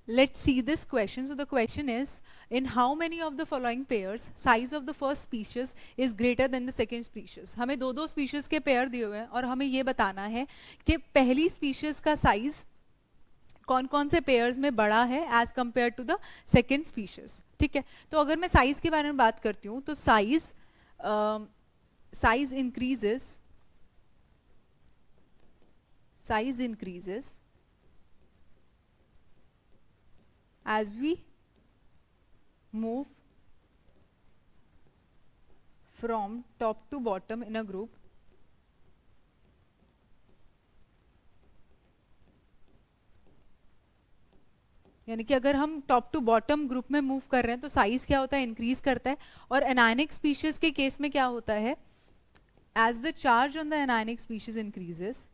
Let's see this question. So the question is, in how many of the following pairs size of the first species is greater than the second species? हमें दो दो species के pair दिए हुए हैं और हमें ये बताना है कि पहली species का size कौन कौन से पेयर्स में बड़ा है as compare to the second species. ठीक है, तो अगर मैं साइज के बारे में बात करती हूँ तो size increases as we move from top to bottom in a group. यानी कि अगर हम टॉप टू बॉटम ग्रुप में मूव कर रहे हैं तो साइज क्या होता है, इंक्रीज करता है. और एनायनिक स्पीशीज के केस में क्या होता है, as the charge on the anionic species increases,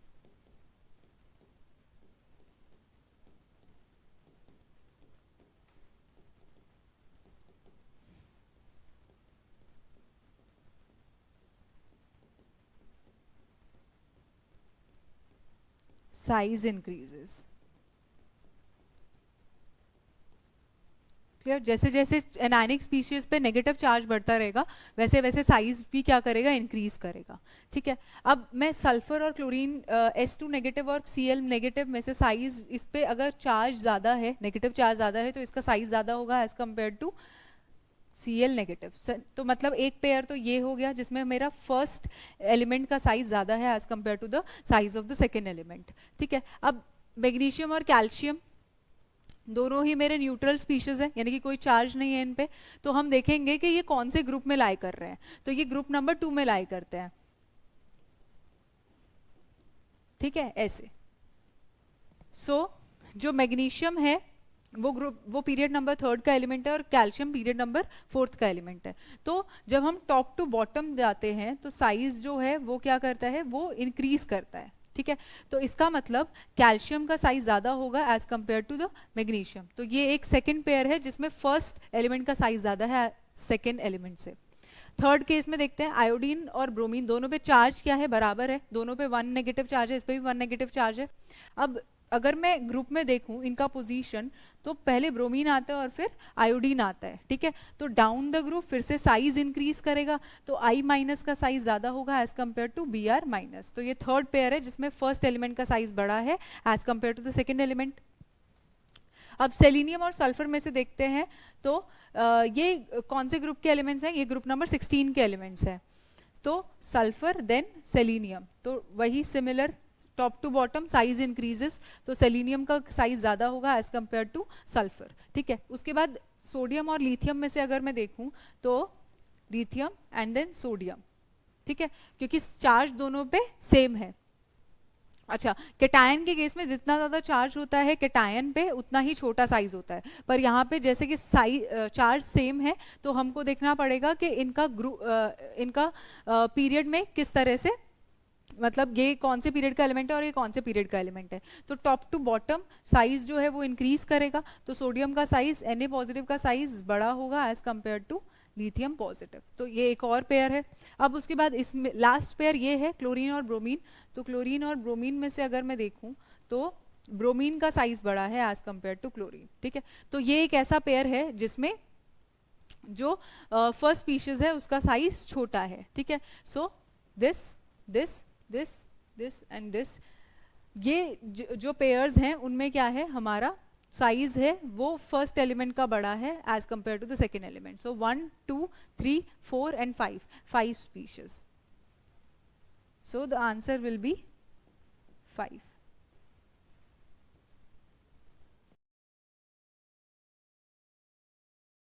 size increases. Clear. जैसे जैसे एनायनिक स्पीशीज पे नेगेटिव चार्ज बढ़ता रहेगा वैसे वैसे साइज भी क्या करेगा, इंक्रीज करेगा. ठीक है, अब मैं सल्फर और क्लोरीन S2 नेगेटिव और Cl नेगेटिव में से साइज, इस पे अगर चार्ज ज़्यादा है, नेगेटिव चार्ज ज़्यादा है तो इसका साइज ज़्यादा होगा as compare to Cl negative. तो मतलब एक पेयर तो ये हो गया जिसमें मेरा फर्स्ट एलिमेंट का साइज ज़्यादा है as compare to the size of the second element. ठीक है, अब मैग्नीशियम और कैल्शियम दोनों ही मेरे न्यूट्रल स्पीशीज है, यानी कि कोई चार्ज नहीं है इन पे. तो हम देखेंगे कि ये कौन से ग्रुप में लाई कर रहे हैं, तो ये ग्रुप नंबर 2 में लाई करते हैं. ठीक है, ऐसे. जो मैग्नीशियम है वो पीरियड नंबर 3 का एलिमेंट है और कैल्शियम पीरियड नंबर 4 का एलिमेंट है. तो जब हम टॉप टू बॉटम जाते हैं तो साइज जो है वो क्या करता है, वो इंक्रीज करता है. ठीक है, तो इसका मतलब कैल्शियम का साइज ज्यादा होगा as compare to the magnesium. तो ये एक सेकंड पेयर है जिसमें फर्स्ट एलिमेंट का साइज ज्यादा है सेकंड एलिमेंट से. थर्ड केस में देखते हैं, आयोडीन और ब्रोमीन दोनों पे चार्ज क्या है, बराबर है. दोनों पे 1 नेगेटिव चार्ज है, इस पे भी 1 नेगेटिव चार्ज है. अब अगर मैं ग्रुप में देखूं इनका पोजीशन तो पहले ब्रोमीन आता है और फिर आयोडीन आता है. ठीक है, तो डाउन द ग्रुप फिर से साइज इंक्रीज करेगा तो I माइनस का साइज ज्यादा होगा as compare to Br minus. तो ये थर्ड पेयर है जिसमें फर्स्ट एलिमेंट का साइज बड़ा है as compare to the second element. अब सेलिनियम और सल्फर में से देखते हैं तो ये कौन से ग्रुप के एलिमेंट्स हैं, ये ग्रुप नंबर 16 के एलिमेंट्स हैं. तो सल्फर देन सेलिनियम, तो वही similar top to bottom size increases, तो सेलिनियम का साइज ज्यादा होगा एज कंपेयर टू सल्फर. ठीक है, उसके बाद सोडियम और लिथियम में से अगर मैं देखूं तो लिथियम एंड देन सोडियम. ठीक है, क्योंकि चार्ज दोनों पे सेम है. अच्छा, केटायन के केस में जितना ज्यादा चार्ज होता है केटायन पे उतना ही छोटा साइज होता है, पर यहाँ पे जैसे कि चार्ज सेम है तो हमको देखना पड़ेगा कि इनका पीरियड में किस तरह से, मतलब ये कौन से पीरियड का एलिमेंट है और ये कौन से पीरियड का एलिमेंट है. तो टॉप टू बॉटम साइज जो है वो इंक्रीज करेगा, तो सोडियम का साइज Na पॉजिटिव का साइज बड़ा होगा as compare to lithium positive. तो ये एक और पेयर है. अब उसके बाद इसमें लास्ट पेयर ये है क्लोरीन और ब्रोमीन. तो क्लोरीन और ब्रोमीन में से अगर मैं देखूं तो ब्रोमीन का साइज बड़ा है एज कंपेयर टू क्लोरीन. ठीक है, तो ये एक ऐसा पेयर है जिसमें जो फर्स्ट स्पीशीज है उसका साइज छोटा है. ठीक है, सो दिस एंड दिस, ये जो पेयर्स हैं उनमें क्या है, हमारा साइज है वो फर्स्ट एलिमेंट का बड़ा है as compare to the second element. So 1 2 3 4 and 5 species. So the answer will be 5.